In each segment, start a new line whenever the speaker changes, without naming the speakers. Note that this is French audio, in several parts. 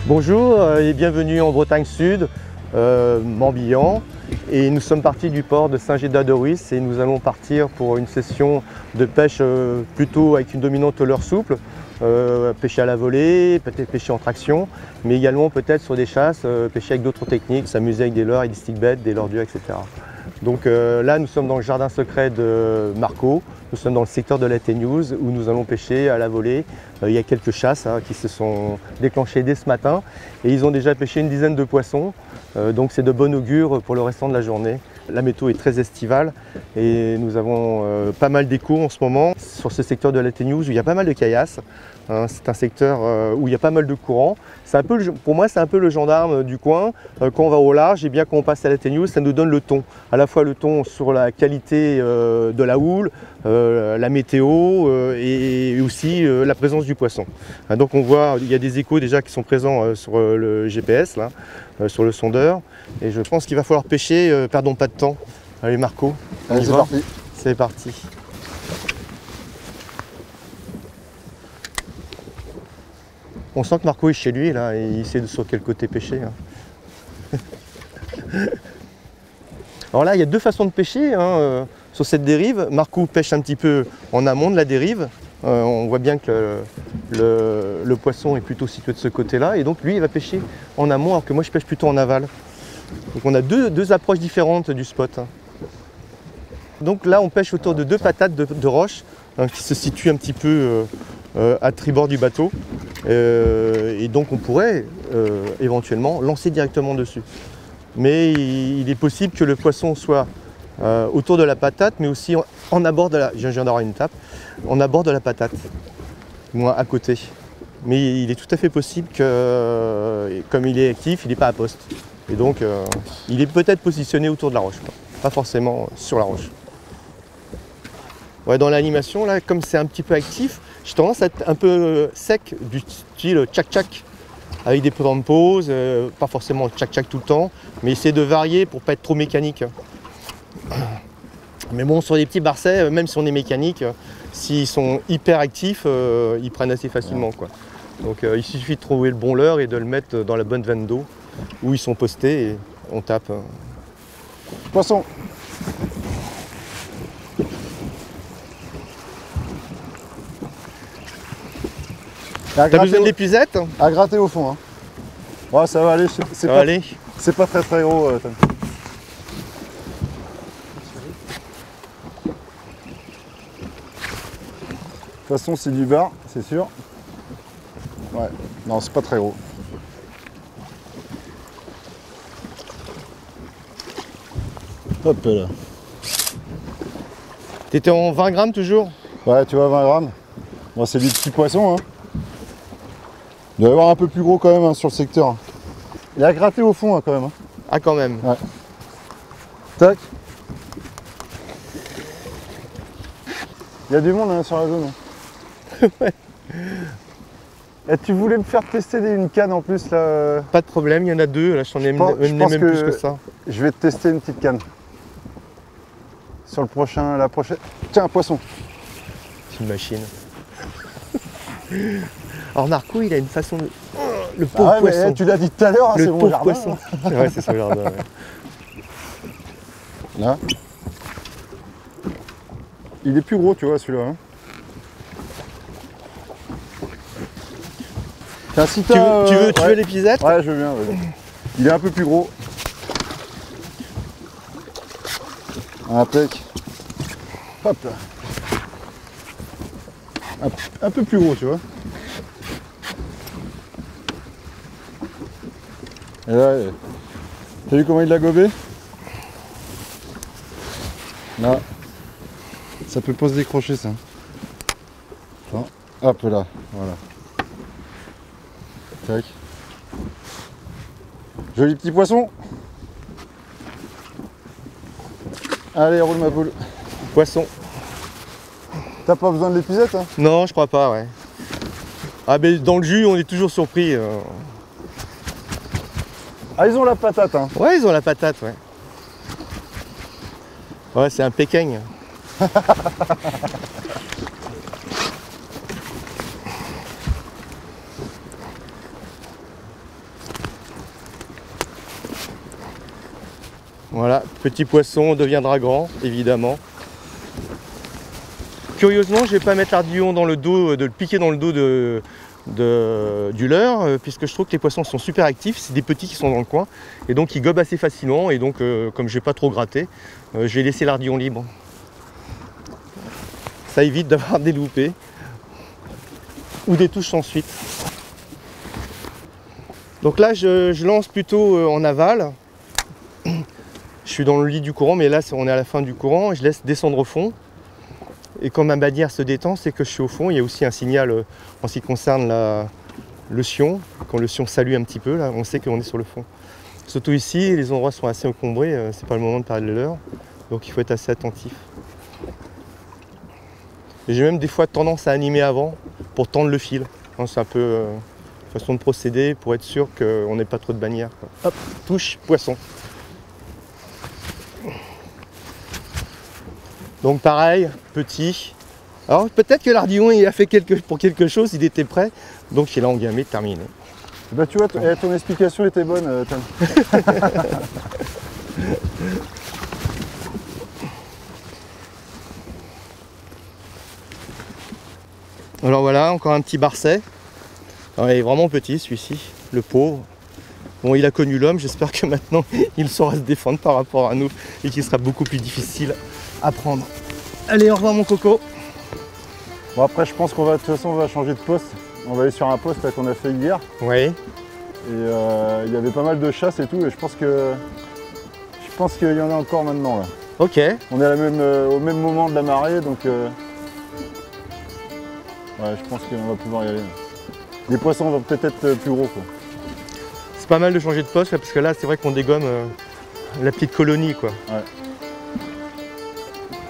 Bonjour et bienvenue en Bretagne Sud, Morbihan. Et nous sommes partis du port de Saint-Gédas-de-Ruisse et nous allons partir pour une session de pêche plutôt avec une dominante leurre souple, pêcher à la volée, peut-être pêcher en traction, mais également peut-être sur des chasses, pêcher avec d'autres techniques, s'amuser avec des leurres et des stick-bait, des leurres dures, etc. Donc là, nous sommes dans le jardin secret de Marco. Nous sommes dans le secteur de la Téniouse où nous allons pêcher à la volée. Il y a quelques chasses qui se sont déclenchées dès ce matin et ils ont déjà pêché une dizaine de poissons. Donc c'est de bon augure pour le restant de la journée. La météo est très estivale et nous avons pas mal d'échos en ce moment sur ce secteur de la Téniouse où il y a pas mal de caillasses. C'est un secteur où il y a pas mal de courants. Pour moi, c'est un peu le gendarme du coin. Quand on va au large et bien quand on passe à la Téniouse, ça nous donne le ton. À la fois le ton sur la qualité de la houle, la météo et aussi la présence du poisson. Donc on voit, il y a des échos déjà qui sont présents sur le GPS, là, sur le sondeur. Et je pense qu'il va falloir pêcher, perdons pas de temps. Allez Marco,
allez, c'est parti.
C'est parti. On sent que Marco est chez lui là et il sait sur quel côté pêcher. Alors là, il y a deux façons de pêcher sur cette dérive. Marco pêche un petit peu en amont de la dérive. On voit bien que le poisson est plutôt situé de ce côté-là et donc lui il va pêcher en amont alors que moi je pêche plutôt en aval. Donc on a deux approches différentes du spot. Donc là on pêche autour de deux patates de roche qui se situent un petit peu à tribord du bateau et donc on pourrait éventuellement lancer directement dessus. Mais il est possible que le poisson soit autour de la patate mais aussi en abord de la... Je viens d'avoir une tape. En abord de la patate, moins à côté. Mais il est tout à fait possible que, comme il est actif, il n'est pas à poste. Et donc, il est peut-être positionné autour de la roche, pas forcément sur la roche. Ouais, dans l'animation, là, comme c'est un petit peu actif, j'ai tendance à être un peu sec, du style tchac-tchac, avec des temps de pause, pas forcément tchac-tchac tout le temps, mais essayer de varier pour ne pas être trop mécanique. Mais bon, sur les petits barcets, même si on est mécanique, s'ils sont hyper actifs, ils prennent assez facilement, quoi. Donc il suffit de trouver le bon leurre et de le mettre dans la bonne veine d'eau où ils sont postés et on tape.
Poisson.
T'as besoin de l'épuisette?
À gratter au fond. Hein. Ouais, ça va aller. C'est pas très gros. De toute façon, c'est du bar, c'est sûr. Ouais, non, c'est pas très gros. Hop là.
T'étais en 20 grammes toujours?
Ouais, tu vois, 20 grammes. Bon, c'est des petits poissons. Hein. Il doit y avoir un peu plus gros quand même sur le secteur. Il a gratté au fond quand même.
Ah, quand même.
Ouais. Tac. Il y a du monde sur la zone.
Ouais.
Et tu voulais me faire tester une canne en plus là?
Pas de problème, il y en a deux, là j'en ai même plus que ça.
Je vais te tester une petite canne. Sur la prochaine. Tiens, un poisson.
C'est une machine. Alors Marco, il a une façon de... Le pauvre poisson.
Mais, tu l'as dit tout à l'heure, c'est mon jardin.
Poisson. Ouais, c'est son jardin. Ouais.
Là. Il est plus gros, tu vois, celui-là. Hein. Si
tu veux l'épisette?
Ouais, je veux bien. Ouais. Il est un peu plus gros. Impec. Hop là. Un peu plus gros, tu vois. Et là, t'as vu comment il l'a gobé? Là. Ça peut pas se décrocher, ça. Attends. Hop là. Voilà. Tac. Joli petit poisson. Allez, roule ma boule.
Poisson.
T'as pas besoin de l'épuisette hein?
Non, je crois pas, ouais. Ah, mais dans le jus, on est toujours surpris.
Ah, ils ont la patate, hein?
Ouais, ils ont la patate, ouais. Ouais, c'est un péking. Voilà, petit poisson deviendra grand, évidemment. Curieusement, je ne vais pas mettre l'ardillon dans le dos, de le piquer dans le dos du leurre, puisque je trouve que les poissons sont super actifs. C'est des petits qui sont dans le coin, et donc ils gobent assez facilement. Et donc, comme je vais pas trop gratter, je vais laisser l'ardillon libre. Ça évite d'avoir des loupés ou des touches sans suite. Donc là, je lance plutôt en aval. Je suis dans le lit du courant, mais là, on est à la fin du courant. Je laisse descendre au fond. Et quand ma bannière se détend, c'est que je suis au fond. Il y a aussi un signal en ce qui concerne le sion. Quand le sion salue un petit peu, là, on sait qu'on est sur le fond. Surtout ici, les endroits sont assez encombrés. C'est pas le moment de parler de l'heure. Donc il faut être assez attentif. Et j'ai même des fois tendance à animer avant pour tendre le fil. C'est un peu façon de procéder pour être sûr qu'on n'ait pas trop de bannières. Hop, touche, poisson. Donc pareil, petit. Alors peut-être que l'ardillon il a fait pour quelque chose, il était prêt. Donc il a engamé, terminé.
Bah tu vois, ton explication était bonne, Tom.
Alors voilà, encore un petit barset. Alors, il est vraiment petit celui-ci, le pauvre. Bon, il a connu l'homme, j'espère que maintenant il saura se défendre par rapport à nous et qu'il sera beaucoup plus difficile à prendre. Allez, au revoir mon coco.
Bon après je pense qu'on va de toute façon on va changer de poste. On va aller sur un poste qu'on a fait hier.
Oui.
Et il y avait pas mal de chasse et tout et je pense qu'il y en a encore maintenant là.
Ok.
On est au même moment de la marée donc ouais, je pense qu'on va pouvoir y aller. Les poissons vont peut-être être plus gros quoi.
C'est pas mal de changer de poste parce que là c'est vrai qu'on dégomme la petite colonie quoi.
Ouais.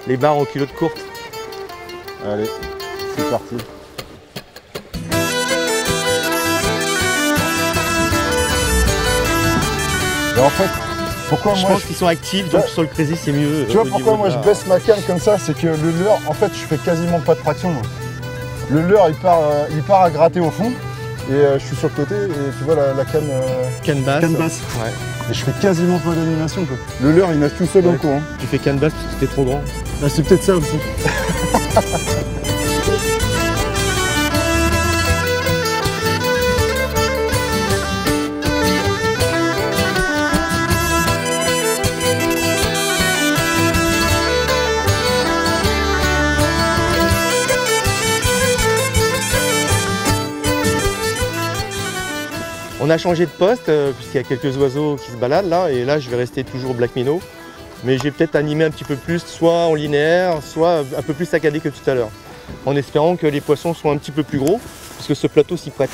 Les barres en culotte courte.
Allez, c'est parti. Et en fait, pourquoi
je pense qu'ils sont actifs, donc sur le crazy c'est mieux.
Tu vois pourquoi moi je baisse ma canne comme ça, c'est que le leurre, en fait je fais quasiment pas de traction. Moi. Le leurre il part à gratter au fond et je suis sur le côté et tu vois la canne,
canne basse.
Ouais. Et je fais quasiment pas d'animation quoi. Le leurre il nage tout seul dans le courant.
Tu fais canne basse parce que c'était trop grand.
Ah, c'est peut-être ça aussi.
On a changé de poste puisqu'il y a quelques oiseaux qui se baladent là et là je vais rester toujours Black Minnow. Mais j'ai peut-être animé un petit peu plus, soit en linéaire, soit un peu plus saccadé que tout à l'heure. En espérant que les poissons soient un petit peu plus gros, parce que ce plateau s'y prête.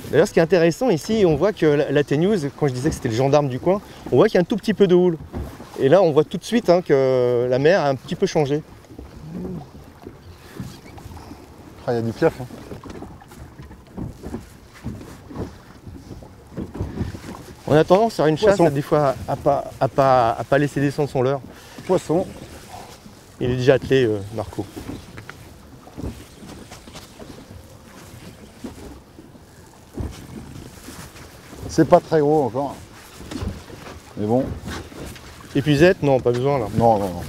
D'ailleurs, ce qui est intéressant ici, on voit que la Téniouse, quand je disais que c'était le gendarme du coin, on voit qu'il y a un tout petit peu de houle. Et là, on voit tout de suite que la mer a un petit peu changé.
Ah, il y a du piaf. Hein.
On a tendance à faire une chasse des fois à pas laisser descendre son leurre.
Poisson.
Il est déjà attelé, Marco.
C'est pas très gros encore. Mais bon.
Épuisette, non, pas besoin là.
Non, non, non.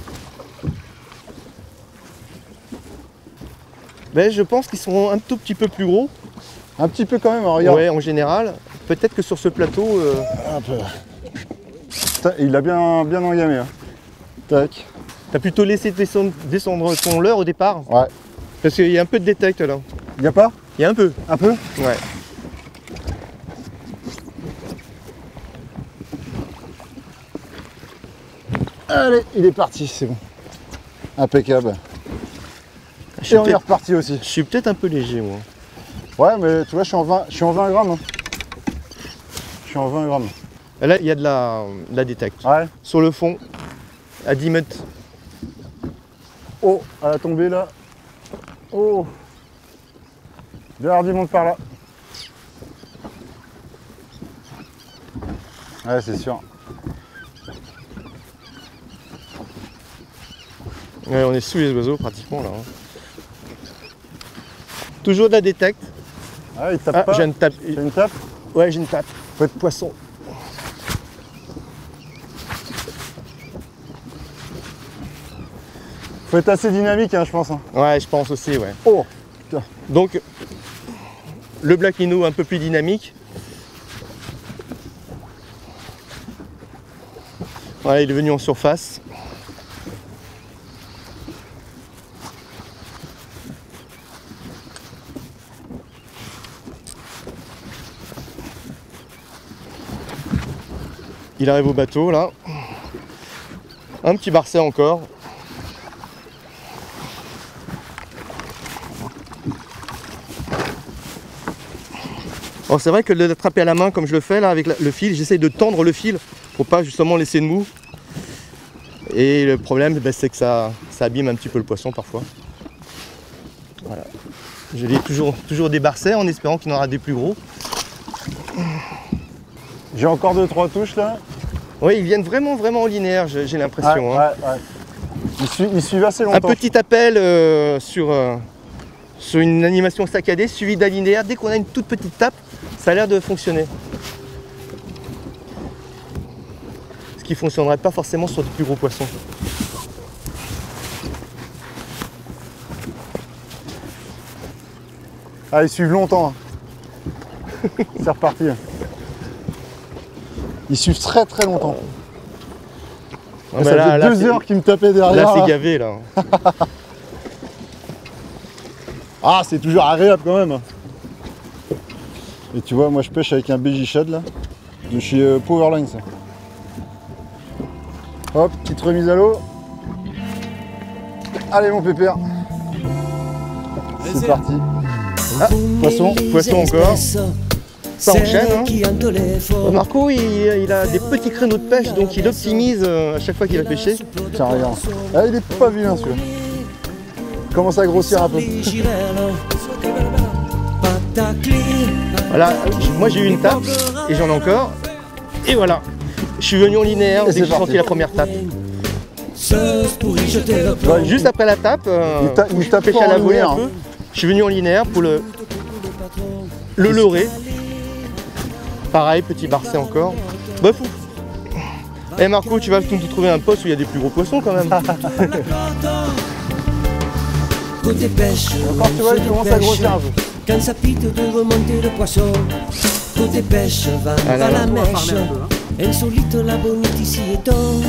Mais je pense qu'ils sont un tout petit peu plus gros.
Un petit peu quand même, hein, regarde.
Ouais, en général. Peut-être que sur ce plateau...
Un peu. Il a bien engamé. Hein. Tac.
T'as plutôt laissé descendre ton leurre au départ?
Ouais.
Parce qu'il y a un peu de détect là.
Il y a pas?
Il y a un peu.
Un peu?
Ouais.
Allez, il est parti, c'est bon. Impeccable. Et on est reparti aussi.
Je suis peut-être un peu léger moi.
Ouais, mais tu vois, je suis en 20 grammes. Hein. Je suis en 20 grammes.
Là, il y a de la détect.
Ouais.
Sur le fond, à 10 mètres.
Oh, à la tombée là. Oh. Hardy monte par là. Ouais, c'est sûr.
Ouais, on est sous les oiseaux pratiquement là. Hein. Toujours de la détect.
Ah, il tape pas.
J'ai une tape.
J'ai une tape.
Ouais, j'ai une tape.
Faut être
Poisson.
Faut être assez dynamique, hein, je pense. Hein.
Ouais, je pense aussi, ouais.
Oh, putain.
Donc, le black minnow un peu plus dynamique. Voilà, il est venu en surface. Il arrive au bateau là. Un petit barset encore. Alors c'est vrai que de l'attraper à la main comme je le fais là avec le fil, j'essaye de tendre le fil pour pas justement laisser de mou. Et le problème c'est que ça abîme un petit peu le poisson parfois. Voilà. Je lis toujours des barsets en espérant qu'il y en aura des plus gros.
J'ai encore 2-3 touches là.
Oui, ils viennent vraiment en linéaire, j'ai l'impression.
Ouais, ouais. Ils suivent assez longtemps.
Un petit appel sur une animation saccadée suivi d'un linéaire. Dès qu'on a une toute petite tape, ça a l'air de fonctionner. Ce qui ne fonctionnerait pas forcément sur de plus gros poissons.
Ah, ils suivent longtemps. C'est reparti. Ils suivent très longtemps.
Ah,
ça fait 2 heures qu'ils me tapaient derrière.
Là, c'est gavé, là.
Ah, c'est toujours agréable quand même. Et tu vois, moi je pêche avec un BJ Shad là, de chez Powerline. Ça. Hop, petite remise à l'eau. Allez mon pépère. C'est parti. Ah,
Poisson encore. Ça enchaîne. Hein. Marco, il a des petits créneaux de pêche, donc il optimise à chaque fois qu'il va pêcher.
Tiens, regarde. Ah, il est pas vilain celui-là. Il commence à grossir un peu.
Voilà, moi j'ai eu une tape et j'en ai encore. Et voilà, je suis venu en linéaire dès que j'ai senti la première tape. Ouais, juste après la tape,
il tape
pêche à la volée
linéaire,
un peu. Je suis venu en linéaire pour le leurrer. Pareil, petit barset encore. Bah fou. Eh Marco, tu vas nous trouver un poste où il y a des plus gros poissons quand même.
Côté pêche,
encore tu vois, il commence à grossir un peu.
Quand ça pite de remonter le poisson. Côté pêche, va à la mèche. Insolite la bonite ici et donc.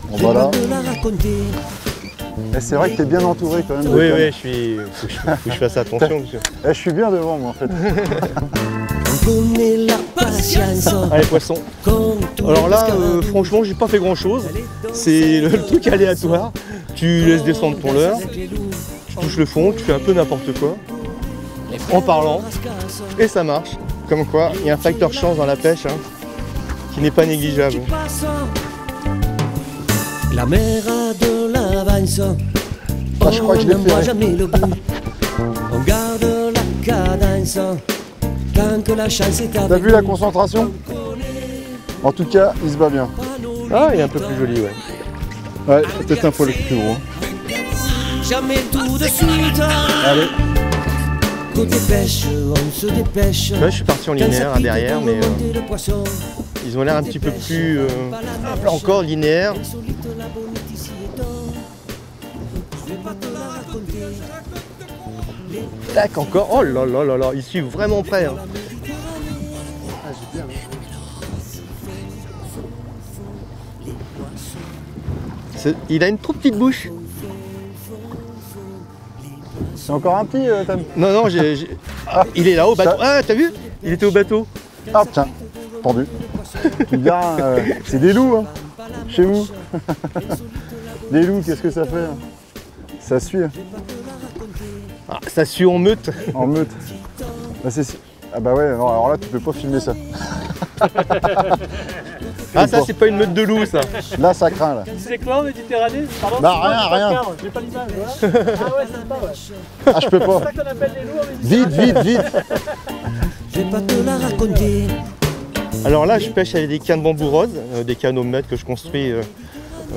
Voilà.
De la raconter.
C'est vrai que tu es bien entouré quand même.
Oui, faut que je fasse attention. Monsieur.
Je suis bien devant moi en fait.
On connaît la patience.
Allez, poisson. Alors là, franchement, j'ai pas fait grand chose. C'est le truc aléatoire. Tu laisses descendre ton leurre, tu touches le fond, tu fais un peu n'importe quoi en parlant et ça marche. Comme quoi, il y a un facteur chance dans la pêche hein, qui n'est pas négligeable.
La mer a de l'avance.
Ah, je crois que je l'ai fait.
Jamais le bout. On garde la cadence. Tant que la chance est avec.
T'as vu la concentration? En tout cas, il se bat bien.
Ah, il est un peu plus joli, ouais.
Ouais, peut-être un poil plus gros.
Jamais tout de suite.
Allez.
Côté pêche, on se dépêche.
Là, je suis parti en linéaire derrière, mais ils ont l'air un petit peu plus encore linéaires. Tac, encore. Oh là là là là, ils suivent vraiment près. Hein. Il a une trop petite bouche.
C'est encore un petit, Tam.
Non, non, il est là au bateau. Ah, t'as vu? Il était au bateau.
Ah, tiens, pendu. Tu me diras, c'est des loups, hein, chez vous. Les loups, qu'est-ce que ça fait hein? Ça suit.
Ah, ça suit en meute.
En meute. Bah, ah bah ouais, non, alors là, tu peux pas filmer ça.
Ah, ça, c'est pas une meute de loups, ça.
Là, ça craint, là.
C'est quoi en Méditerranée? Pardon,
bah, rien.
J'ai pas l'image, voilà. Ah ouais, sympa, ouais.
Ah, je peux pas.
C'est ça qu'on appelle les loups en Méditerranée.
Vite.
Je vais pas te la raconter.
Alors là, je pêche avec des cannes bambou roses, des cannes au mètre que je construis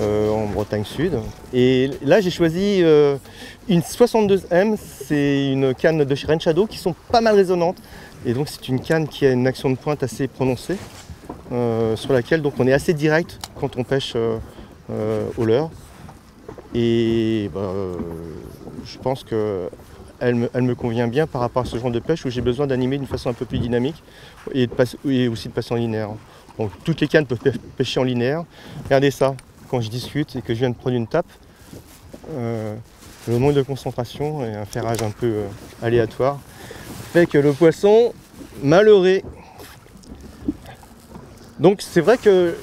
en Bretagne Sud. Et là j'ai choisi une 62M, c'est une canne de chez Rain Shadow qui sont pas mal résonantes. Et donc c'est une canne qui a une action de pointe assez prononcée, sur laquelle donc on est assez direct quand on pêche au leurre. Et je pense qu'elle me convient bien par rapport à ce genre de pêche où j'ai besoin d'animer d'une façon un peu plus dynamique et aussi de passer en linéaire. Donc toutes les cannes peuvent pêcher en linéaire. Regardez ça, quand je discute et que je viens de prendre une tape, le manque de concentration et un ferrage un peu aléatoire fait que le poisson m'a leurré. Donc c'est vrai que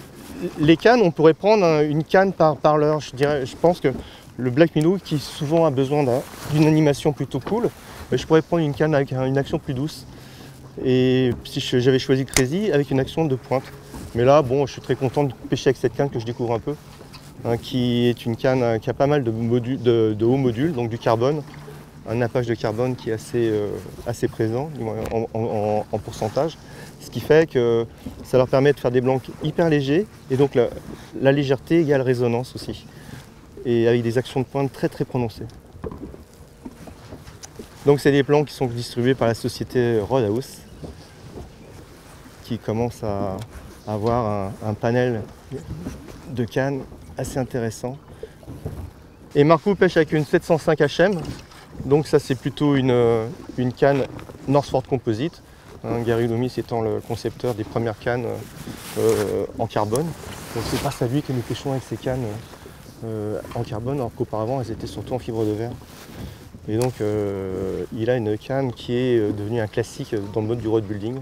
les cannes, on pourrait prendre une canne par leurre. Je pense que le Black Minnow, qui souvent a besoin d'une animation plutôt cool, je pourrais prendre une canne avec une action plus douce. Et si j'avais choisi Crazy avec une action de pointe. Mais là, bon, je suis très content de pêcher avec cette canne que je découvre un peu, qui est une canne qui a pas mal de hauts modules, donc du carbone, un nappage de carbone qui est assez présent en pourcentage, ce qui fait que ça leur permet de faire des blancs hyper légers, et donc la légèreté égale résonance aussi, et avec des actions de pointe très très prononcées. Donc c'est des plans qui sont distribués par la société Roadhouse, qui commence à avoir un panel de cannes assez intéressant. Et Marco pêche avec une 705 HM, donc ça c'est plutôt une canne Northford Composite, Gary Loomis étant le concepteur des premières cannes en carbone. Donc c'est grâce à lui que nous pêchons avec ces cannes en carbone, alors qu'auparavant elles étaient surtout en fibre de verre. Et donc il a une canne qui est devenue un classique dans le mode du road building,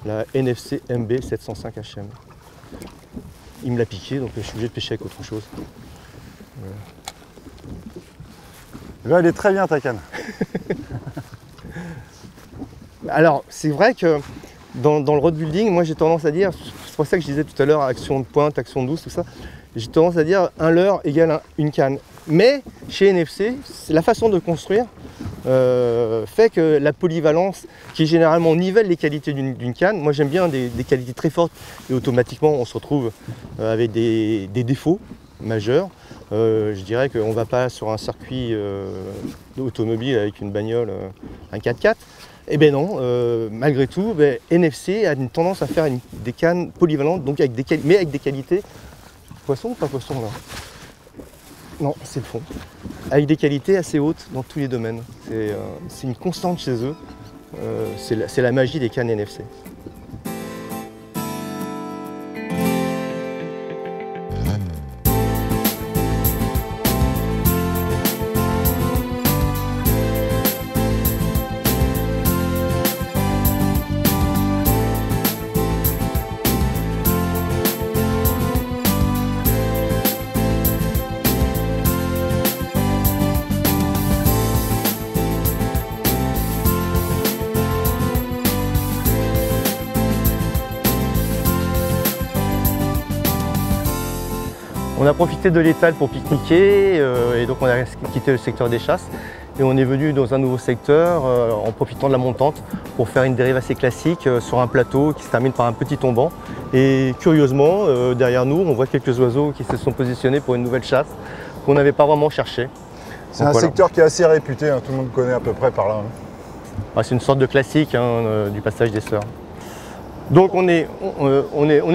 la NFC MB 705 HM. Il me l'a piqué, donc je suis obligé de pêcher avec autre chose.
Là, elle est très bien ta canne.
Alors c'est vrai que dans le road building, moi j'ai tendance à dire, c'est pour ça que je disais tout à l'heure action de pointe, action douce, tout ça, j'ai tendance à dire un leurre égale une canne. Mais chez NFC, la façon de construire fait que la polyvalence, qui généralement nivelle les qualités d'une canne, moi j'aime bien des qualités très fortes et automatiquement on se retrouve avec des défauts majeurs. Je dirais qu'on ne va pas sur un circuit automobile avec une bagnole, un 4x4. Eh bien non, malgré tout, NFC a une tendance à faire des cannes polyvalentes, donc mais avec des qualités. Poisson ou pas poisson là? Non, c'est le fond. Avec des qualités assez hautes dans tous les domaines. C'est une constante chez eux. C'est la magie des cannes NFC. On a profité de l'étal pour pique-niquer et donc on a quitté le secteur des chasses et on est venu dans un nouveau secteur en profitant de la montante pour faire une dérive assez classique sur un plateau qui se termine par un petit tombant. Et curieusement, derrière nous, on voit quelques oiseaux qui se sont positionnés pour une nouvelle chasse qu'on n'avait pas vraiment cherché.
C'est un secteur qui est assez réputé, tout le monde connaît à peu près par là.
C'est une sorte de classique du passage des Sœurs. Donc on est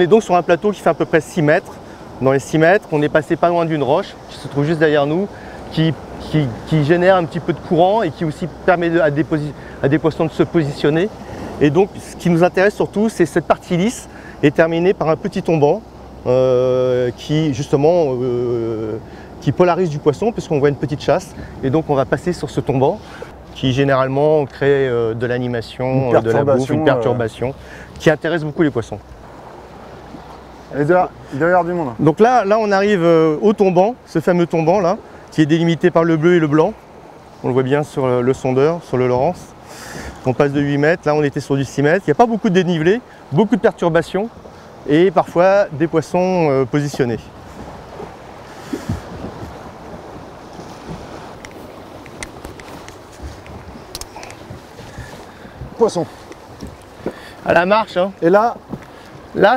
donc sur un plateau qui fait à peu près 6 mètres. Dans les 6 mètres, on est passé pas loin d'une roche qui se trouve juste derrière nous, qui génère un petit peu de courant et qui aussi permet à des poissons de se positionner. Et donc ce qui nous intéresse surtout, c'est cette partie lisse est terminée par un petit tombant qui justement qui polarise du poisson puisqu'on voit une petite chasse. Et donc on va passer sur ce tombant qui généralement crée de l'animation, de la bouffe, une perturbation qui intéresse beaucoup les poissons.
Et derrière du monde.
Donc là on arrive au tombant, ce fameux tombant là, qui est délimité par le bleu et le blanc. On le voit bien sur le sondeur, sur le Lawrence. On passe de 8 mètres, là on était sur du 6 mètres. Il n'y a pas beaucoup de dénivelé, beaucoup de perturbations et parfois des poissons positionnés.
Poisson.
À la marche, hein.
Et là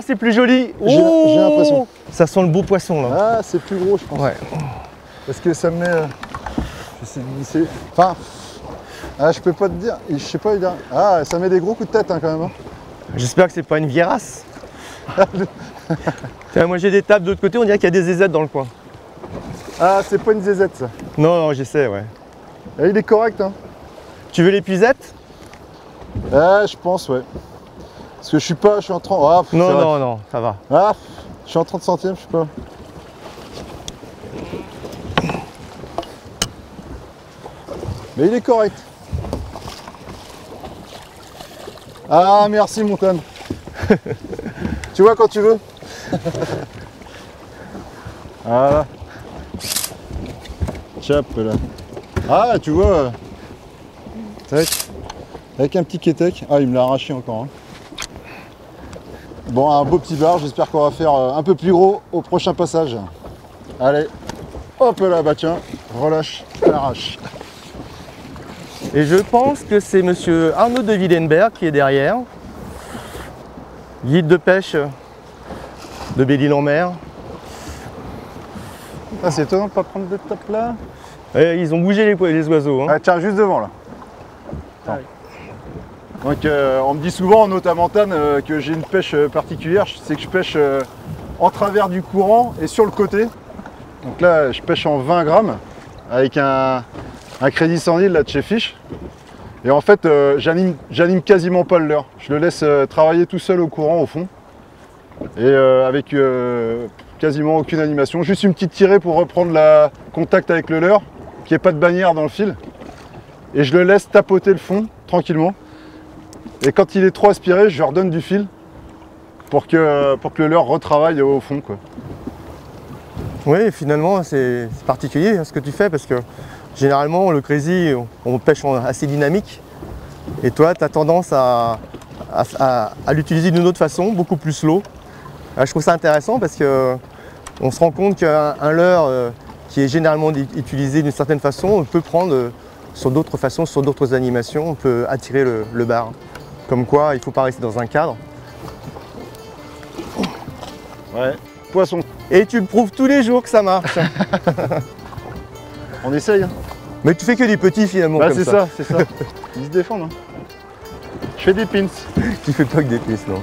c'est plus joli.
J'ai l'impression.
Ça sent le beau poisson là.
Ah, c'est plus gros, je pense.
Ouais.
Parce que ça me met. J'essaie de glisser. Enfin. Ah, je peux pas te dire. Je sais pas. Ah, ça met des gros coups de tête hein, quand même. Hein.
J'espère que c'est pas une vieirasse. Tiens, moi j'ai des tables de l'autre côté, on dirait qu'il y a des zézettes dans le coin.
Ah, c'est pas une zézette ça.
Non, j'essaie, ouais.
Ah, il est correct, hein.
Tu veux l'épuisette?
Ah, je pense, ouais. Parce que je suis en 30. Ah,
non, ça va.
Ah, je suis en 30 centièmes, je sais pas. Mais il est correct. Ah, merci, Montane. Tu vois quand tu veux. Voilà. Chap là. Ah, tu vois. Tac. Avec un petit kétek. Ah, il me l'a arraché encore. Hein. Bon, un beau petit bar. J'espère qu'on va faire un peu plus gros au prochain passage. Allez. Hop là, bah tiens. Relâche. Arrache.
Et je pense que c'est monsieur Arnaud de Willenberg qui est derrière. Guide de pêche de Belle-Île-en-Mer.
Ah, c'est étonnant de ne pas prendre de top là.
Et ils ont bougé les oiseaux. Hein.
Ah, tiens, juste devant là.
Ah oui.
Donc, on me dit souvent en Haute-Montane que j'ai une pêche particulière. C'est que je pêche en travers du courant et sur le côté. Donc là, je pêche en 20 grammes avec un crédit 100 000 là, de chez Fish. Et en fait, j'anime quasiment pas le leurre. Je le laisse travailler tout seul au courant au fond. Et avec quasiment aucune animation. Juste une petite tirée pour reprendre la contact avec le leurre, qu'il n'y ait pas de bannière dans le fil. Et je le laisse tapoter le fond tranquillement. Et quand il est trop aspiré, je lui redonne du fil pour que le leurre retravaille au fond, quoi.
Oui, finalement, c'est particulier ce que tu fais parce que généralement, le crazy, on pêche assez dynamique. Et toi, tu as tendance à l'utiliser d'une autre façon, beaucoup plus slow. Je trouve ça intéressant parce qu'on se rend compte qu'un leurre qui est généralement utilisé d'une certaine façon, on peut prendre sur d'autres façons, sur d'autres animations, on peut attirer le bar. Comme quoi, il ne faut pas rester dans un cadre.
Ouais, poisson.
Et tu me prouves tous les jours que ça marche.
On essaye. Hein.
Mais tu fais que des petits finalement.
Bah,
comme
c'est ça, c'est ça. Ils se défendent. Hein. Je fais des pins.
Tu fais pas que des pistes, non.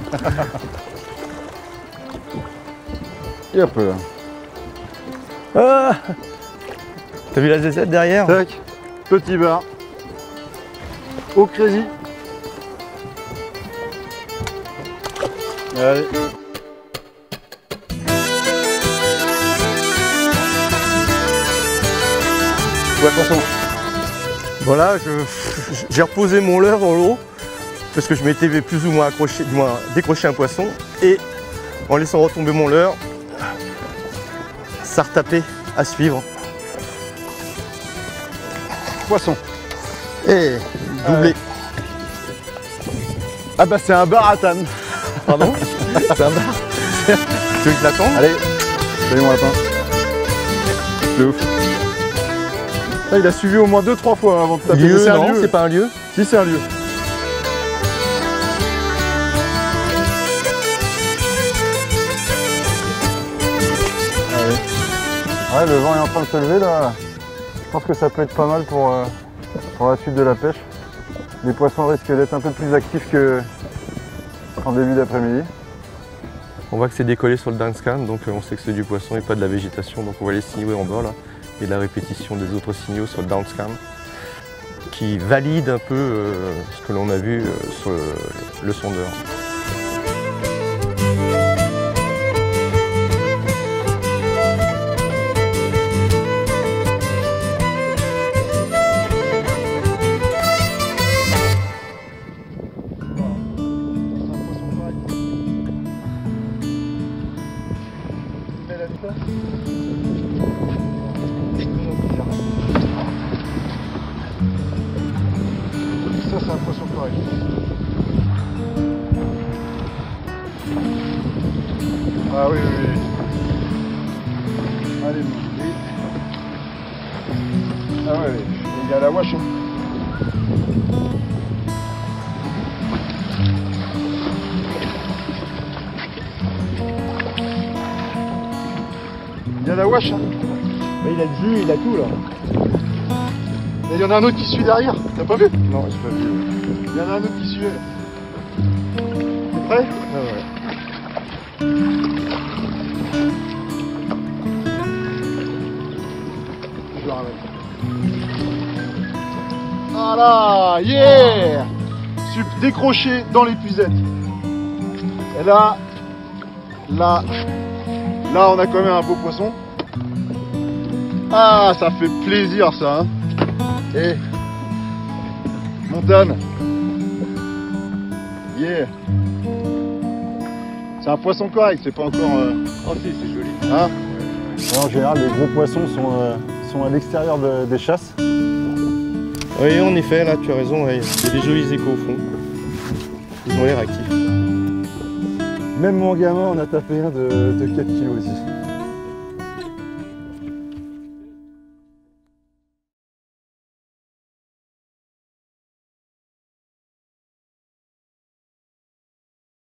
Et hop là.
Ah, t'as vu la zézette derrière?
Tac. Petit bar. Au crazy. Allez. Ouais, poisson.
Voilà, j'ai reposé mon leurre dans l'eau parce que je m'étais plus ou moins accroché, du moins décroché un poisson, et en laissant retomber mon leurre, ça retapait à suivre.
Poisson.
Et doublé.
Ah bah c'est un baratane.
Pardon? C'est un bar. Tu veux que je l'attende?
Allez, salut mon lapin. C'est ouf. Ah, il a suivi au moins 2-3 fois avant de taper.
Lieu,
C'est un
non,
lieu.
c'est pas un lieu?
Si, c'est un lieu. Allez. Ouais, le vent est en train de se lever là. Je pense que ça peut être pas mal pour la suite de la pêche. Les poissons risquent d'être un peu plus actifs qu'en début d'après-midi.
On voit que c'est décollé sur le downscan, donc on sait que c'est du poisson et pas de la végétation, donc on voit les signaux en bas là, et la répétition des autres signaux sur le downscan qui valide un peu ce que l'on a vu sur le sondeur.
Ça, c'est un poisson correct. Ah oui, oui, oui. Allez, oui. Ah ouais, oui. Il y a la wash. a la wash. Hein.
Il a le jus, il a tout là.
Et il y en a un autre qui suit derrière. T'as pas vu?
Non, j'ai pas vu.
Il y en a un autre qui suit. T'es prêt?
Ouais.
Je le ramène. Voilà, yeah! Décroché dans l'épuisette. Et là, on a quand même un beau poisson. Ah, ça fait plaisir ça. Hein. Et Montane. Yeah. C'est un poisson correct, c'est pas encore.
Oh si, c'est joli.
Hein? En général, les gros poissons sont à l'extérieur des chasses.
Oui, en effet, là, tu as raison, ouais. Il y a des jolis échos au fond. Ils ont l'air actifs.
Même mon gamin en a tapé un de 4 kg aussi.